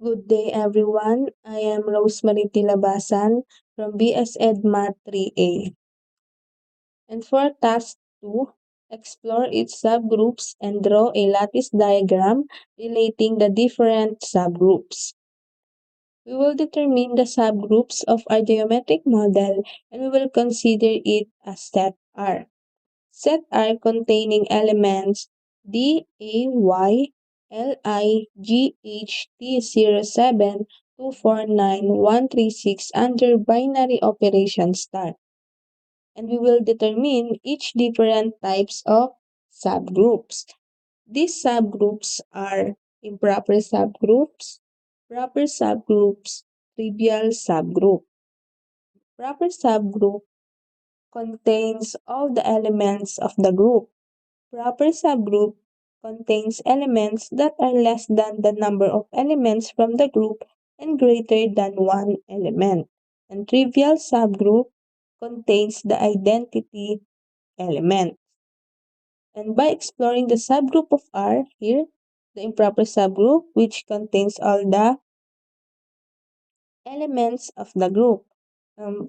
Good day, everyone. I am Rosemary Tilabasan from BS Ed Math 3A. And for task 2, explore its subgroups and draw a lattice diagram relating the different subgroups. We will determine the subgroups of our geometric model and we will consider it as set R. Set R containing elements D, A, Y, L, I, G, H, T, 07, 2, 4, 9, 1, 3, 6 under binary operation star. And we will determine each different types of subgroups. These subgroups are improper subgroups, proper subgroups, trivial subgroup. Proper subgroup contains all the elements of the group. Proper subgroup contains elements that are less than the number of elements from the group and greater than one element. And trivial subgroup contains the identity element. And by exploring the subgroup of R here, the improper subgroup, which contains all the elements of the group.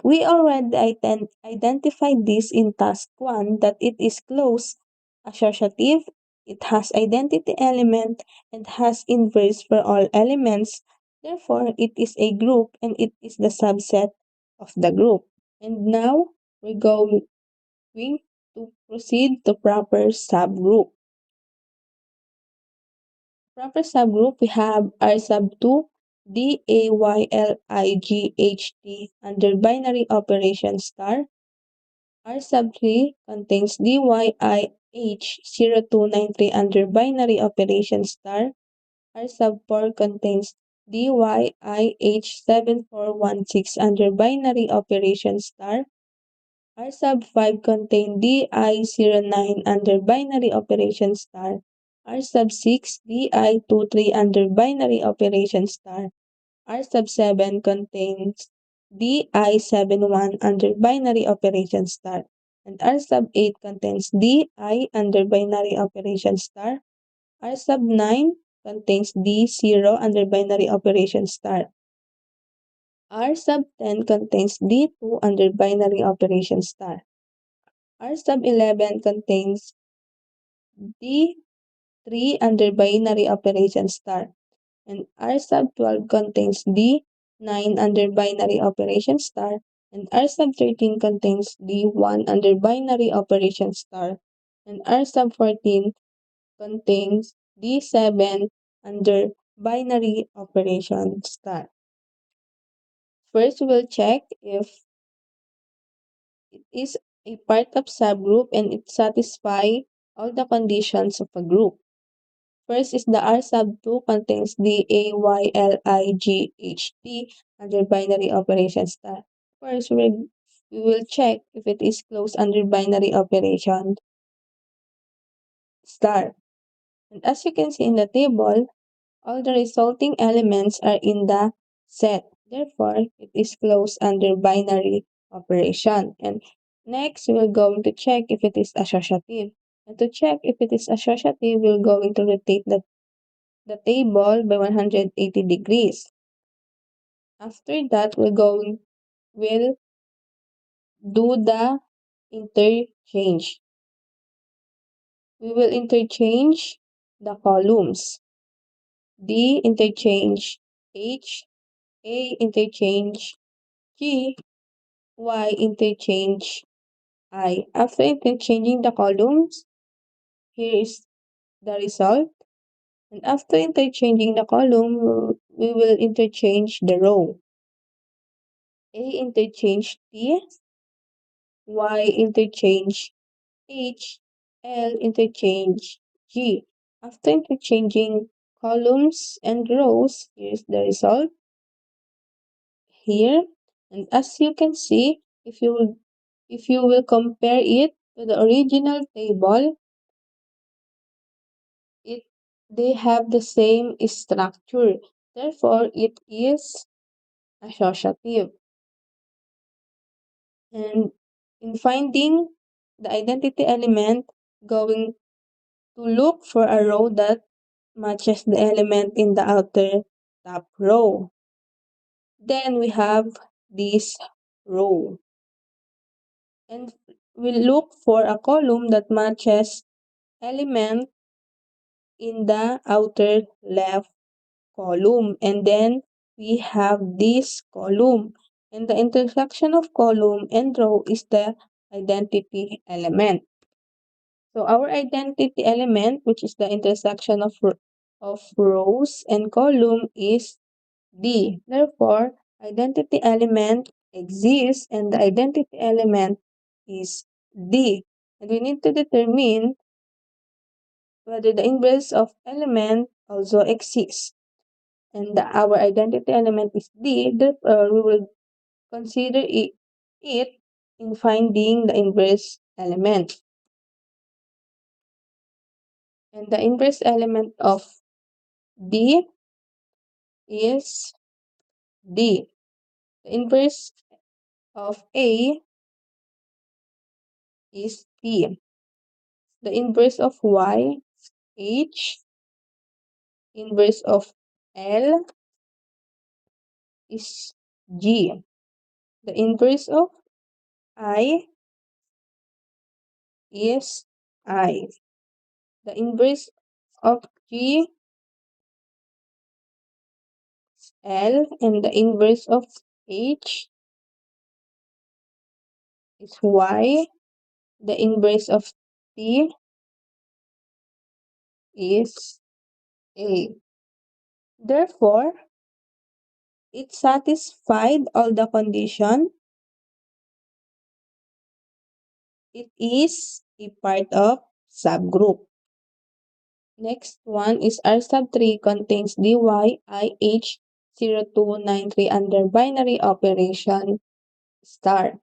We already identified this in task 1 that it is close associative, it has identity element, and has inverse for all elements. Therefore, it is a group and it is the subset of the group. And now we're going to proceed to proper subgroup. Proper subgroup, we have R sub 2, D, A, Y, L, I, G, H, T under binary operation star. R sub 3 contains D, Y, I, H 0293 under binary operation star. R sub 4 contains D, Y, I, H 7416 under binary operation star. R sub 5 contain DI09 under binary operation star. R sub 6 DI23 under binary operation star. R sub 7 contains DI71 under binary operation star. And R sub 8 contains DI under binary operation star. R sub 9 contains D0 under binary operation star. R sub 10 contains D2 under binary operation star. R sub 11 contains D3 under binary operation star. And R sub 12 contains D9 under binary operation star. And R sub 13 contains D1 under binary operation star. And R sub 14 contains D7 under binary operation star. First, we will check if it is a part of subgroup and it satisfies all the conditions of a group. First is the R sub 2 contains the A, Y, L, I, G, H, T under binary operation star. First, we will check if it is closed under binary operation star. And as you can see in the table, all the resulting elements are in the set. Therefore, it is closed under binary operation. And next, we're going to check if it is associative. And to check if it is associative, we're going to rotate the table by 180 degrees. After that, we'll do the interchange. We will interchange the columns. D interchange H, A interchange G, Y interchange I. After interchanging the columns, here is the result. And after interchanging the column, we will interchange the row. A interchange T, Y interchange H, L interchange G. After interchanging columns and rows, here's the result here. And as you can see, if you will compare it to the original table, they have the same structure. Therefore, it is associative. And in finding the identity element, going to look for a row that matches the element in the outer top row. Then we have this row. And we look for a column that matches element in the outer left column. And then we have this column. And the intersection of column and row is the identity element. So our identity element, which is the intersection of rows and column, is D. Therefore, identity element exists and the identity element is D. And we need to determine whether the inverse of element also exists. And our identity element is D, therefore we will consider it in finding the inverse element. And the inverse element of D is D. The inverse of A is T. The inverse of Y, H. Inverse of L is G. The inverse of I is I. The inverse of G, L, and the inverse of H is Y. The inverse of T is A. Therefore, it satisfied all the condition. It is a part of subgroup. Next one is R sub 3 contains DYIH0293 under binary operation star.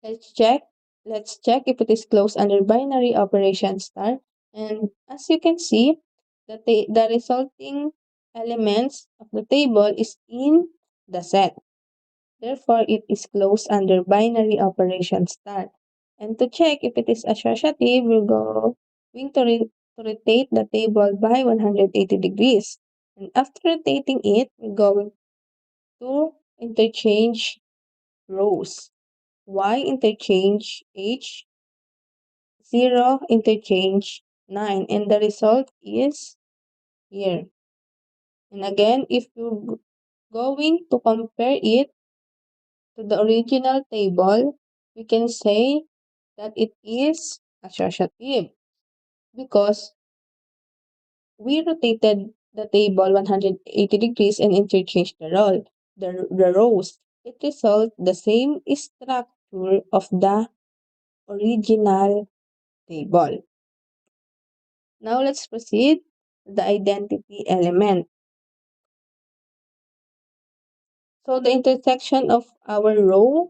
Let's check. Let's check if it is closed under binary operation star. And as you can see, the resulting elements of the table is in the set. Therefore, it is closed under binary operation star. And to check if it is associative, we're going to rotate the table by 180 degrees. And after rotating it, we're going to interchange rows. Y interchange H, 0 interchange 9. And the result is here. And again, if you're going to compare it to the original table, we can say that it is associative because we rotated the table 180 degrees and interchanged the rows. It results the same structure of the original table. Now let's proceed to the identity element. So the intersection of our row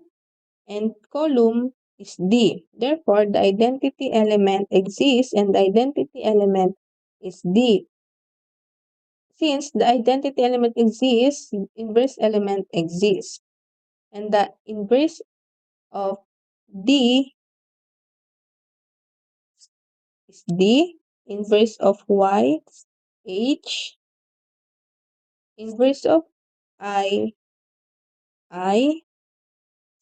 and column is D. Therefore, the identity element exists and the identity element is D. Since the identity element exists, the inverse element exists. And the inverse of D is D. Inverse of Y, H. Inverse of I.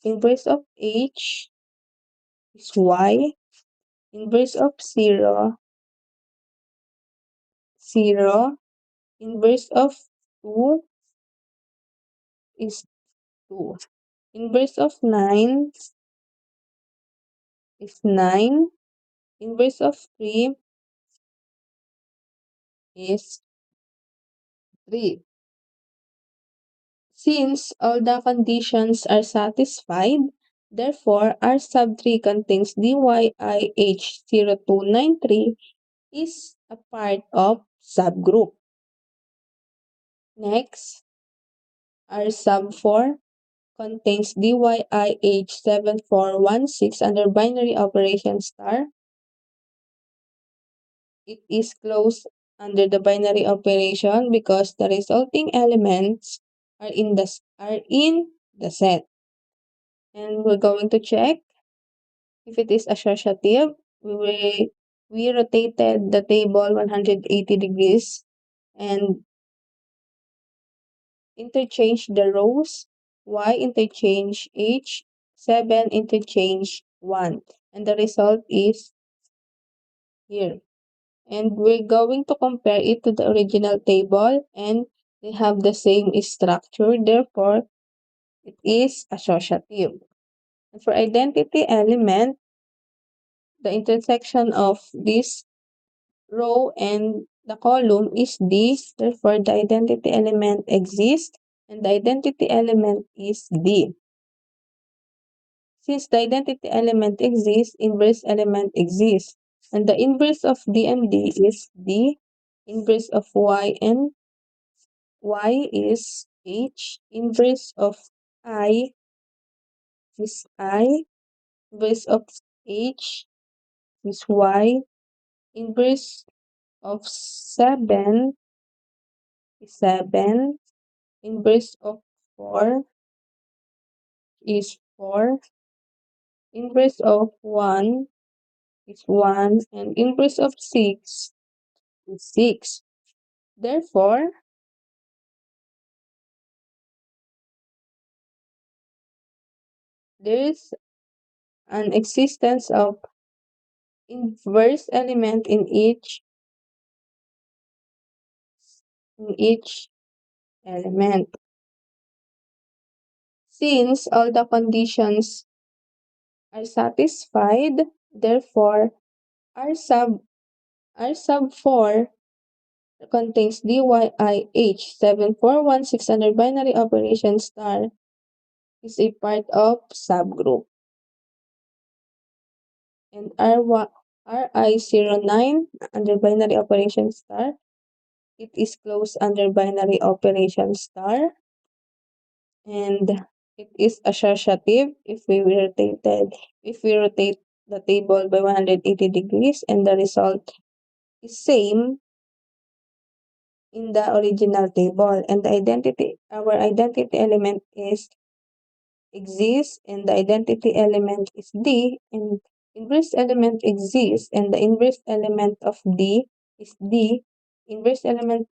Inverse of H is Y. Inverse of 0, 0. Inverse of 2 is 2. Inverse of 9 is 9. Inverse of 3 is 3. Since all the conditions are satisfied, therefore R sub 3 contains DYIH0293 is a part of subgroup. Next, R sub 4 contains DYIH7416 under binary operation star. It is closed under the binary operation because the resulting elements are in the set. And we're going to check if it is associative. We rotated the table 180 degrees and interchange the rows, y interchange h, 7 interchange 1. And the result is here. And we're going to compare it to the original table, and they have the same structure, therefore it is associative. And for identity element, the intersection of this row and the column is D, therefore the identity element exists, and the identity element is D. Since the identity element exists, inverse element exists, and the inverse of D and D is D, inverse of Y and Y is H, inverse of I is I, inverse of H is Y, inverse of 7 is 7, inverse of 4 is 4, inverse of 1 is 1, and inverse of 6 is 6. Therefore, there is an existence of inverse element in each element. Since all the conditions are satisfied, therefore R sub 4 contains DYIH7416 under binary operation star is a part of subgroup. And RI09 under binary operation star, it is closed under binary operation star, and it is associative if we rotate the table by 180 degrees, and the result is same in the original table, and our identity element is exists, and the identity element is D, and inverse element exists, and the inverse element of D is D, inverse element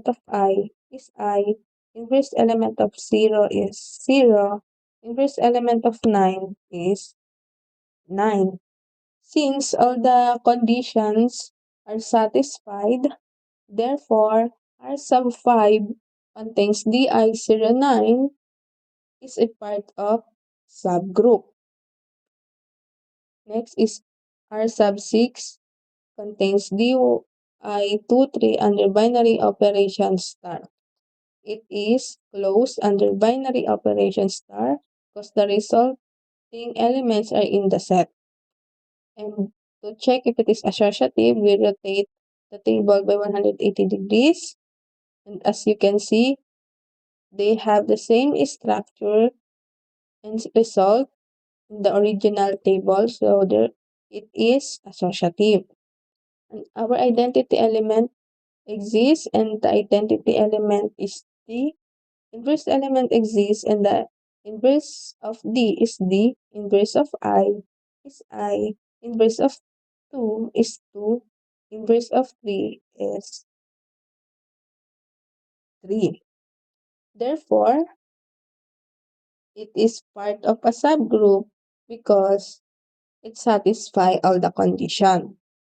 of I is I, inverse element of 0 is 0, inverse element of 9 is 9. Since all the conditions are satisfied, therefore R sub 5 contains DI09 is a part of subgroup. Next is R sub 6 contains DI23 under binary operation star. It is closed under binary operation star because the resulting elements are in the set. And to check if it is associative, we rotate the table by 180 degrees. And as you can see, they have the same structure and result in the original table, so there it is associative. And our identity element exists, and the identity element is D. Inverse element exists, and the inverse of D is D. Inverse of I is I. Inverse of 2 is 2. Inverse of 3 is 3. Therefore, it is part of a subgroup because it satisfies all the conditions.